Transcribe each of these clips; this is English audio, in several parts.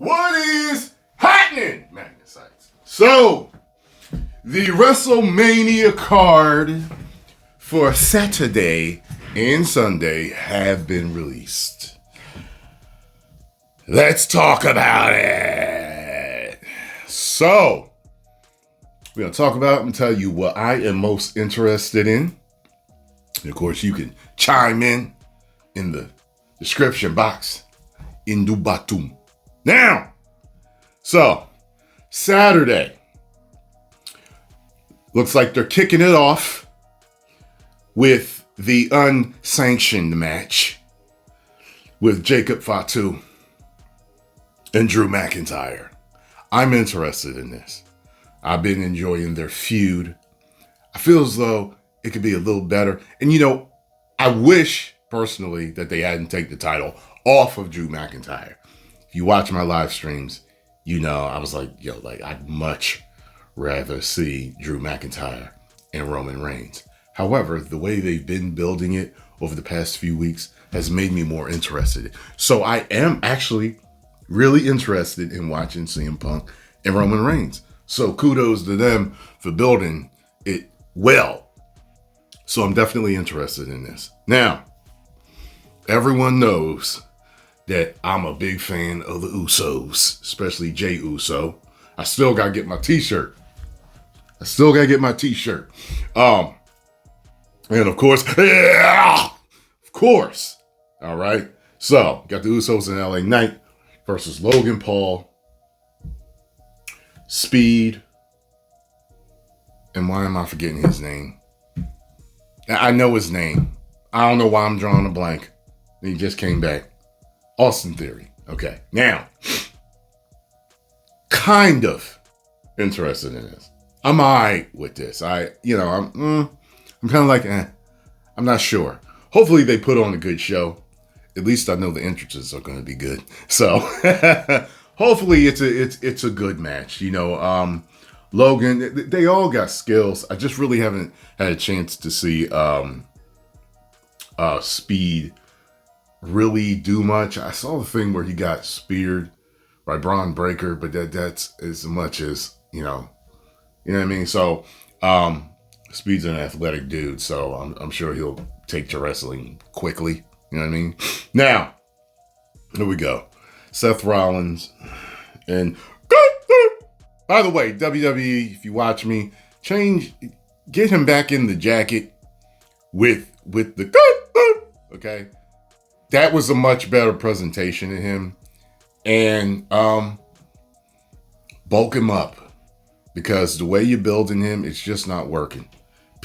What is happening, Magnusites? So, the Wrestlemania card for Saturday and Sunday have been released. Let's talk about it. So, we're going to talk about and tell you what I am most interested in. And of course, you can chime in the description box. Indubatum. Now, so, Saturday. Looks like they're kicking it off with the unsanctioned match with Jacob Fatu and Drew McIntyre. I'm interested in this. I've been enjoying their feud. I feel as though it could be a little better. And I wish personally that they hadn't taken the title off of Drew McIntyre. If you watch my live streams, I was like, I'd much rather see Drew McIntyre and Roman Reigns. However, the way they've been building it over the past few weeks has made me more interested. So I am actually really interested in watching CM Punk and Roman Reigns. So kudos to them for building it well. So I'm definitely interested in this. Now, everyone knows that I'm a big fan of the Usos, especially Jey Uso. I still got to get my t-shirt. And of course, all right. So, got the Usos in LA Knight versus Logan Paul, Speed, and why am I forgetting his name? I know his name. I don't know why I'm drawing a blank. He just came back. Austin Theory. Okay. Now, kind of interested in this. I'm all right with this. I'm kind of like, I'm not sure. Hopefully they put on a good show. At least I know the entrances are going to be good. So hopefully it's a good match. Logan, they all got skills. I just really haven't had a chance to see Speed really do much. I saw the thing where he got speared by Braun Breaker, but that's as much as, you know what I mean? So, Speed's an athletic dude, so I'm sure he'll take to wrestling quickly. You know what I mean? Now, here we go. Seth Rollins and by the way, WWE, if you watch me, get him back in the jacket with the okay. That was a much better presentation of him, and bulk him up because the way you're building him, it's just not working.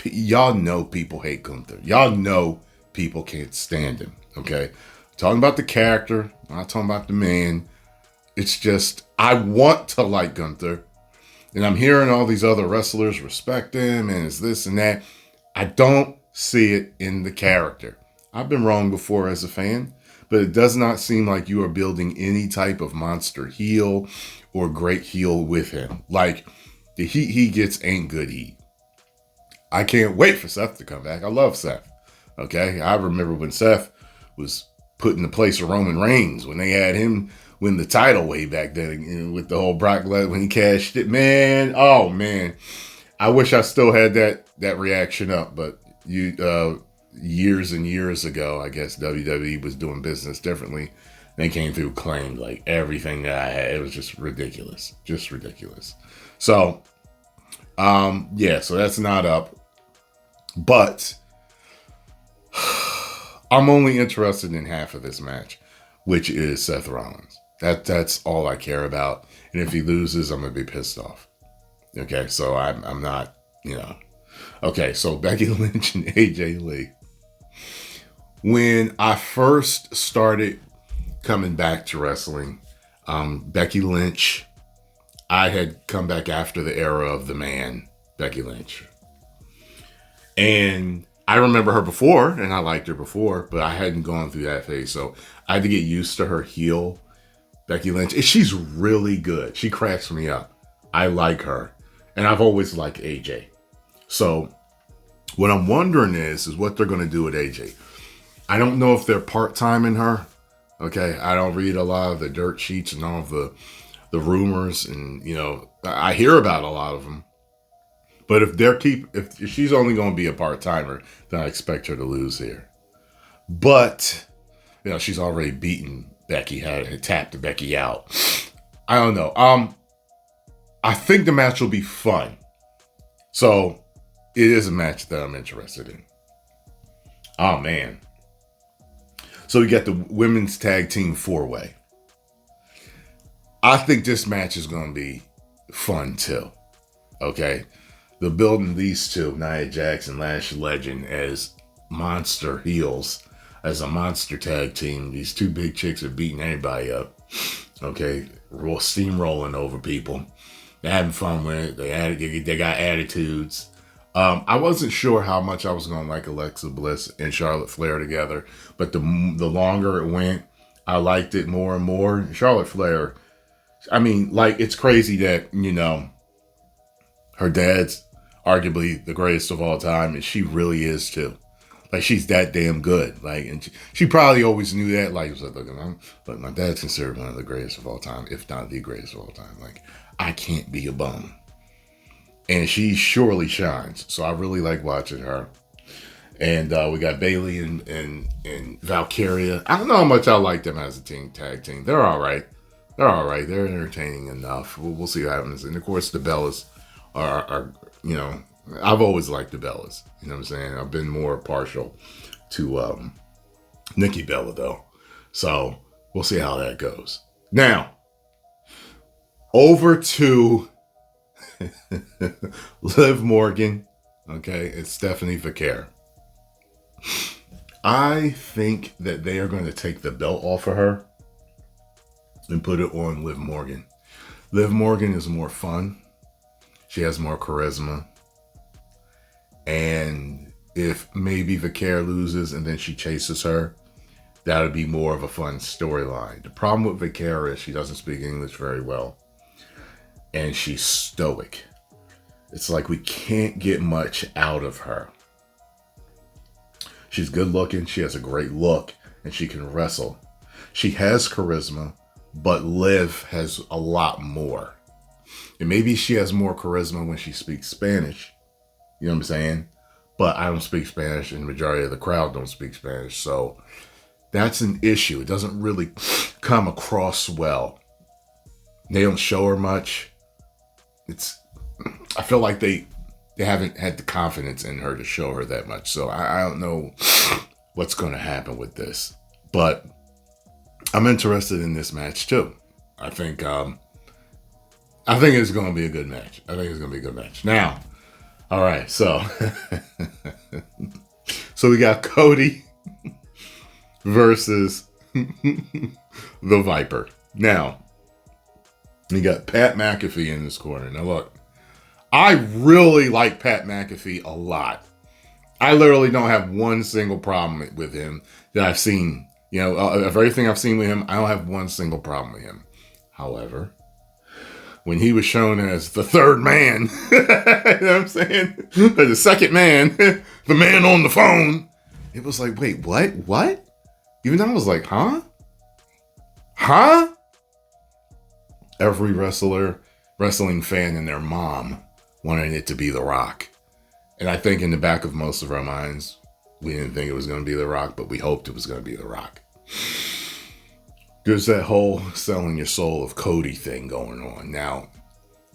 Y'all know people hate Gunther. Y'all know people can't stand him. Okay, talking about the character, not talking about the man. It's just I want to like Gunther. And I'm hearing all these other wrestlers respect him and it's this and that. I don't see it in the character. I've been wrong before as a fan, but it does not seem like you are building any type of monster heel or great heel with him. Like, the heat he gets ain't good heat. I can't wait for Seth to come back. I love Seth. Okay? I remember when Seth was put in the place of Roman Reigns when they had him win the title way back then with the whole Brock Lesnar when he cashed it. Man, oh man. I wish I still had that reaction up, but years and years ago, I guess WWE was doing business differently. They came through, claimed like everything that I had. It was just ridiculous. Just ridiculous. So, so that's not up. But I'm only interested in half of this match, which is Seth Rollins. That's all I care about. And if he loses, I'm going to be pissed off. Okay, so I'm not, Okay, so Becky Lynch and AJ Lee. When I first started coming back to wrestling, Becky Lynch, I had come back after the era of the man, Becky Lynch. And I remember her before, and I liked her before, but I hadn't gone through that phase. So I had to get used to her heel, Becky Lynch. And she's really good. She cracks me up. I like her. And I've always liked AJ. So what I'm wondering is what they're going to do with AJ. I don't know if they're part-timing her Okay, I don't read a lot of the dirt sheets and all of the rumors, and I hear about a lot of them. But if she's only going to be a part timer, then I expect her to lose here. But she's already beaten Becky, had tapped Becky out. I don't know. I think the match will be fun. So it is a match that I'm interested in. Oh man. So we got the women's tag team 4-way. I think this match is going to be fun too. Okay. They're building these two, Nia Jax and Lash Legend, as monster heels, as a monster tag team. These two big chicks are beating anybody up. Okay. Steamrolling over people. They're having fun with it. They got attitudes. I wasn't sure how much I was going to like Alexa Bliss and Charlotte Flair together, but the longer it went, I liked it more and more. Charlotte Flair, I mean, like, it's crazy that, her dad's arguably the greatest of all time, and she really is too. Like, she's that damn good. Like, and she probably always knew that. Like, but my dad's considered one of the greatest of all time, if not the greatest of all time. Like, I can't be a bum. And she surely shines. So I really like watching her. And we got Bayley and Valkyria. I don't know how much I like them as a tag team. They're all right. They're entertaining enough. We'll see what happens. And of course, the Bellas are I've always liked the Bellas. You know what I'm saying? I've been more partial to Nikki Bella, though. So we'll see how that goes. Now, over to Liv Morgan, okay, it's Stephanie Vaquer. I think that they are going to take the belt off of her and put it on Liv Morgan. Liv Morgan is more fun. She has more charisma. And if maybe Vaquer loses and then she chases her, that would be more of a fun storyline. The problem with Vaquer is she doesn't speak English very well. And she's stoic. It's like we can't get much out of her. She's good looking. She has a great look. And she can wrestle. She has charisma. But Liv has a lot more. And maybe she has more charisma when she speaks Spanish. You know what I'm saying? But I don't speak Spanish, and the majority of the crowd don't speak Spanish. So that's an issue. It doesn't really come across well. They don't show her much. I feel like they haven't had the confidence in her to show her that much. So I don't know what's going to happen with this. But I'm interested in this match too. I think it's going to be a good match. Now, all right, so we got Cody versus the Viper. Now, you got Pat McAfee in this corner. Now, look, I really like Pat McAfee a lot. I literally don't have one single problem with him that I've seen. Of everything I've seen with him, I don't have one single problem with him. However, when he was shown as the third man, you know what I'm saying? Or the second man, the man on the phone, it was like, wait, what? What? Even though I was like, huh? Huh? Every wrestling fan and their mom wanted it to be The Rock. And I think in the back of most of our minds, we didn't think it was going to be The Rock, but we hoped it was going to be The Rock. There's that whole selling your soul of Cody thing going on. Now,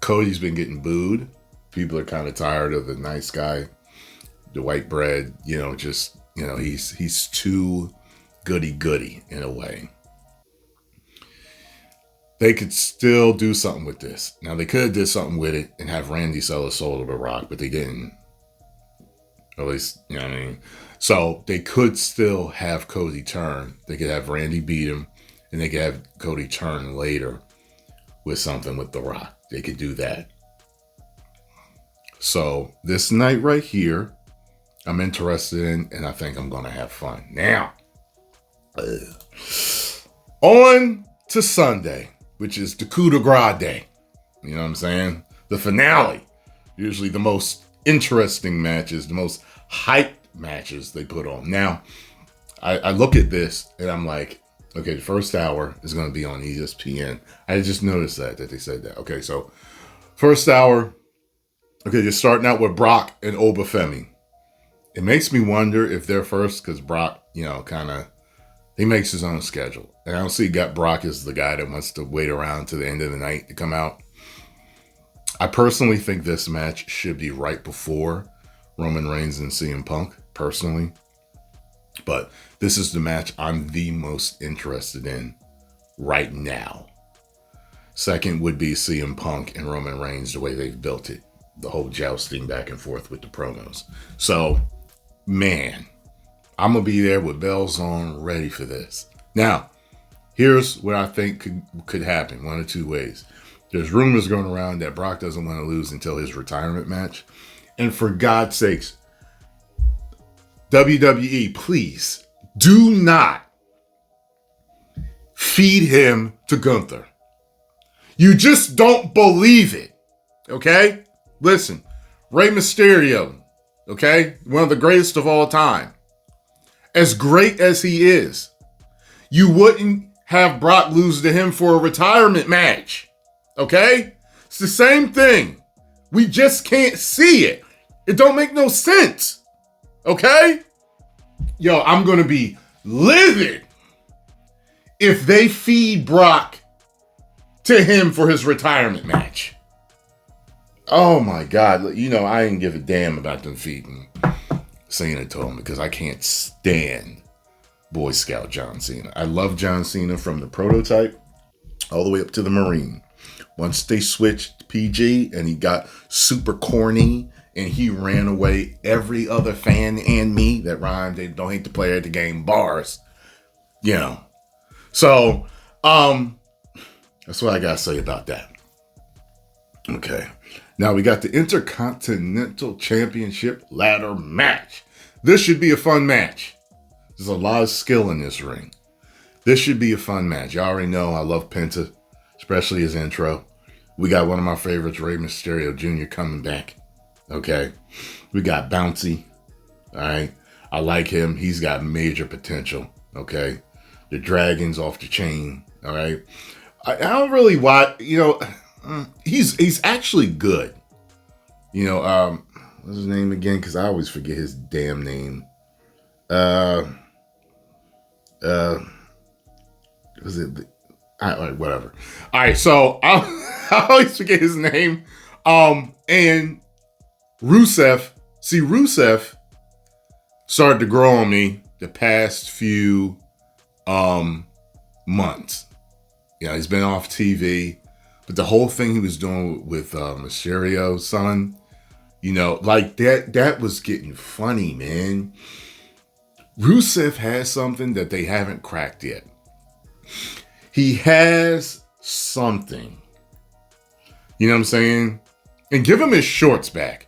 Cody's been getting booed. People are kind of tired of the nice guy, the white bread, he's too goody-goody in a way. They could still do something with this. Now, they could have did something with it and have Randy sell his soul to The Rock, but they didn't. At least, you know what I mean? So, they could still have Cody turn. They could have Randy beat him, and they could have Cody turn later with something with The Rock. They could do that. So, this night right here, I'm interested in, and I think I'm going to have fun. Now, on to Sunday, which is the coup de grace day. You know what I'm saying? The finale. Usually the most interesting matches, the most hyped matches they put on. Now, I look at this and I'm like, Okay, the first hour is going to be on ESPN. I just noticed that they said that. Okay, so first hour. Okay, just starting out with Brock and Obafemi. It makes me wonder if they're first because Brock, kind of he makes his own schedule, and I don't see Brock as the guy that wants to wait around to the end of the night to come out. I personally think this match should be right before Roman Reigns and CM Punk, personally. But this is the match I'm the most interested in right now. Second would be CM Punk and Roman Reigns, the way they've built it. The whole jousting back and forth with the promos. So, man, I'm going to be there with bells on, ready for this. Now, here's what I think could happen, one of two ways. There's rumors going around that Brock doesn't want to lose until his retirement match. And for God's sakes, WWE, please do not feed him to Gunther. You just don't believe it. Okay? Listen, Rey Mysterio, okay? One of the greatest of all time. As great as he is, you wouldn't have Brock lose to him for a retirement match. Okay? It's the same thing. We just can't see it. It don't make no sense. Okay? Yo, I'm going to be livid if they feed Brock to him for his retirement match. Oh my God. I didn't give a damn about them feeding Cena to him because I can't stand Boy Scout John Cena. I love John Cena from the prototype all the way up to the Marine. Once they switched PG and he got super corny and he ran away every other fan and me, that rhymed, they don't hate the player at the game, bars. So, that's what I got to say about that. Okay. Now we got the Intercontinental Championship ladder match. This should be a fun match. There's a lot of skill in this ring. This should be a fun match. You already know I love Penta, especially his intro. We got one of my favorites, Rey Mysterio Jr. coming back. Okay. We got Bouncy. All right. I like him. He's got major potential. Okay. The dragon's off the chain. All right. I don't really watch, he's actually good. What's his name again? Because I always forget his damn name. Was it? Whatever. All right, so I always forget his name. And Rusev. See, Rusev started to grow on me the past few months. He's been off TV, but the whole thing he was doing with Mysterio's son, like that was getting funny, man. Rusev has something that they haven't cracked yet. He has something. You know what I'm saying? And give him his shorts back.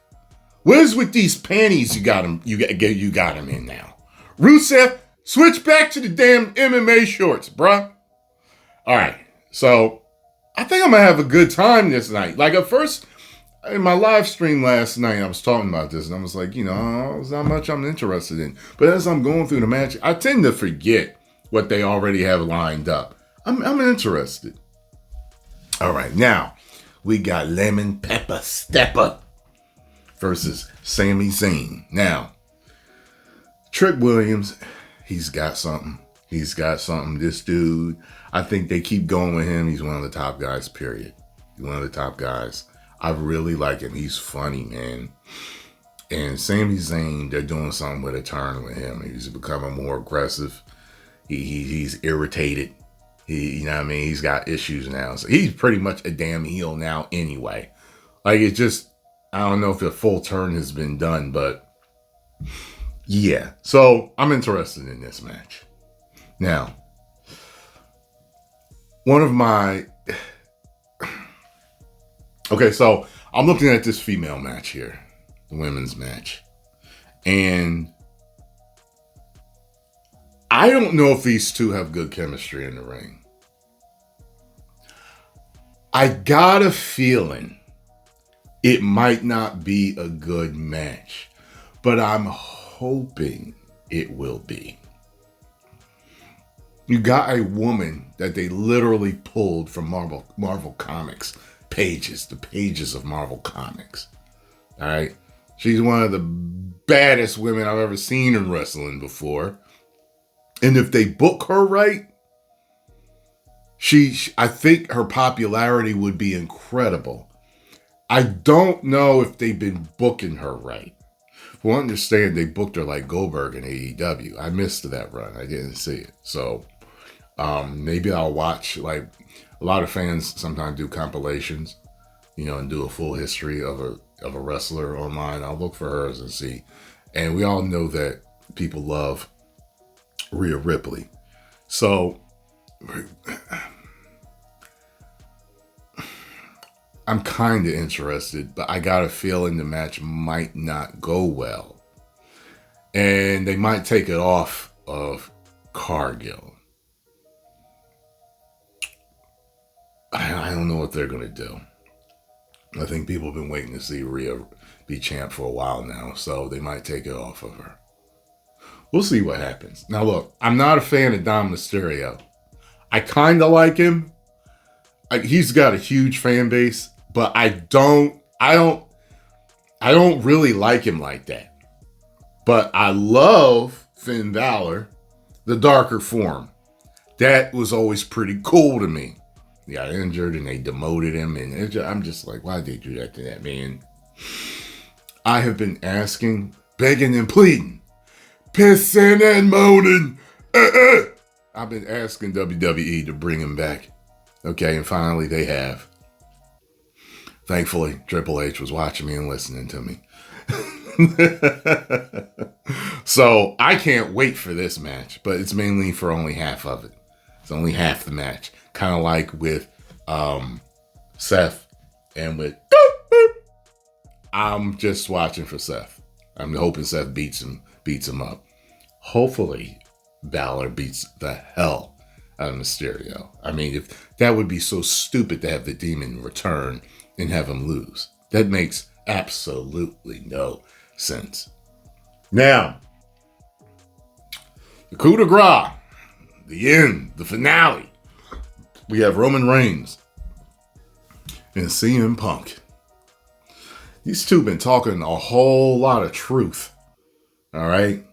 What is with these panties you got him in now? Rusev, switch back to the damn MMA shorts, bruh. All right. So I think I'm going to have a good time this night. Like at first, in my live stream last night, I was talking about this and I was like, there's not much I'm interested in. But as I'm going through the match, I tend to forget what they already have lined up. I'm interested. All right. Now, we got Lemon Pepper Stepper versus Sami Zayn. Now, Trick Williams, he's got something. This dude, I think they keep going with him. He's one of the top guys, period. He's one of the top guys. I really like him. He's funny, man. And Sami Zayn, they're doing something with a turn with him. He's becoming more aggressive. He's irritated. He's got issues now. So he's pretty much a damn heel now anyway. Like it's just, I don't know if a full turn has been done, but yeah. So I'm interested in this match. Now, one of my... Okay, so I'm looking at this female match here, the women's match. And I don't know if these two have good chemistry in the ring. I got a feeling it might not be a good match, but I'm hoping it will be. You got a woman that they literally pulled from Marvel Comics pages, the pages of Marvel Comics. All right. She's one of the baddest women I've ever seen in wrestling before. And if they book her right, I think her popularity would be incredible. I don't know if they've been booking her right. From what I understand, they booked her like Goldberg in AEW. I missed that run. I didn't see it. So maybe I'll watch. Like, a lot of fans sometimes do compilations, and do a full history of a wrestler online. I'll look for hers and see. And we all know that people love Rhea Ripley. So I'm kind of interested, but I got a feeling the match might not go well. And they might take it off of Cargill. I don't know what they're going to do. I think people have been waiting to see Rhea be champ for a while now, so they might take it off of her. We'll see what happens. Now look, I'm not a fan of Dom Mysterio. I kind of like him. He's got a huge fan base, but I don't really like him like that. But I love Finn Balor, the darker form. That was always pretty cool to me. He got injured and they demoted him, and I'm just like, why'd they do that to that man? I have been asking, begging and pleading, pissing and moaning. I've been asking WWE to bring him back. Okay, and finally they have. Thankfully, Triple H was watching me and listening to me. So I can't wait for this match, but it's mainly for only half of it. It's only half the match. Kind of like with Seth and with... I'm just watching for Seth. I'm hoping Seth beats him up. Hopefully, Balor beats the hell out of Mysterio. I mean, if that would be so stupid to have the Demon return and have him lose. That makes absolutely no sense. Now, the coup de grace, the end, the finale. We have Roman Reigns and CM Punk. These two been talking a whole lot of truth. All right?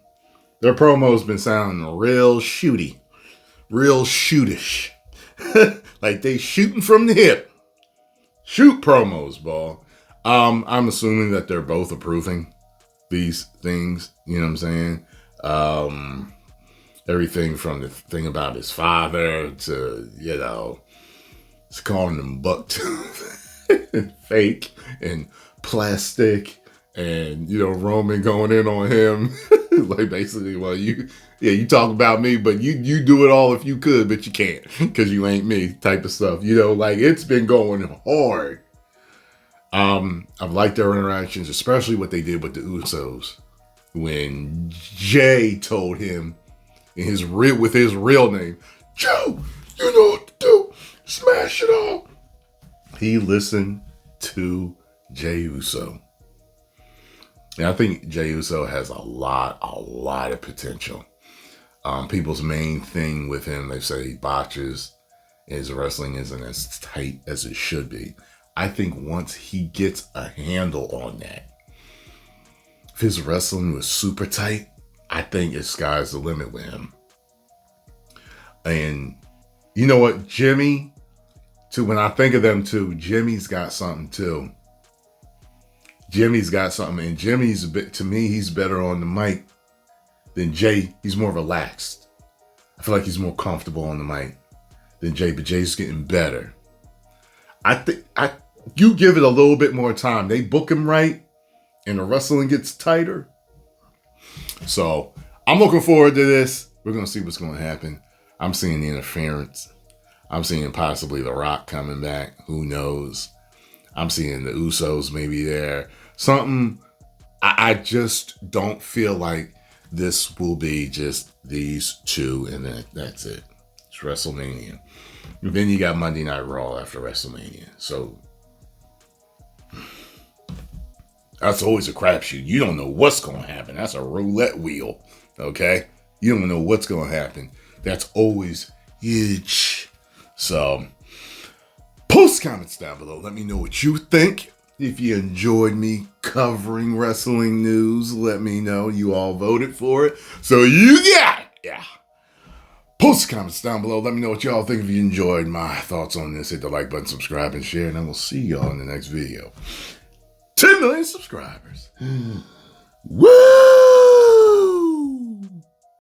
Their promo's been sounding real shooty. Real shootish. Like they shooting from the hip. Shoot promos, ball. I'm assuming that they're both approving these things. You know what I'm saying? Everything from the thing about his father to, it's calling him bucktooth and fake and plastic and, Roman going in on him. Like basically, well, you talk about me, but you do it all if you could, but you can't because you ain't me type of stuff. Like it's been going hard. I've liked their interactions, especially what they did with the Usos when Jay told him with his real name, Joe, you know what to do. Smash it all. He listened to Jay Uso. And I think Jay Uso has a lot of potential. People's main thing with him, they say he botches. His wrestling isn't as tight as it should be. I think once he gets a handle on that, if his wrestling was super tight, I think it's sky's the limit with him. And you know what, Jimmy, too, when I think of them too, Jimmy's got something too. Jimmy's got something, and Jimmy's to me, he's better on the mic than Jay. He's more relaxed. I feel like he's more comfortable on the mic than Jay, but Jay's getting better. I think you give it a little bit more time. They book him right, and the wrestling gets tighter. So I'm looking forward to this. We're going to see what's going to happen. I'm seeing the interference. I'm seeing possibly The Rock coming back. Who knows? I'm seeing the Usos maybe there. Something. I just don't feel like this will be just these two and then that's it. It's WrestleMania. And then you got Monday Night Raw after WrestleMania. So that's always a crapshoot. You don't know what's going to happen. That's a roulette wheel. Okay? You don't know what's going to happen. That's always huge. So, post comments down below. Let me know what you think. If you enjoyed me covering wrestling news, let me know. You all voted for it. So you got it. Yeah. Post comments down below. Let me know what y'all think. If you enjoyed my thoughts on this, hit the like button, subscribe, and share. And I will see y'all in the next video. 10 million subscribers. Woo!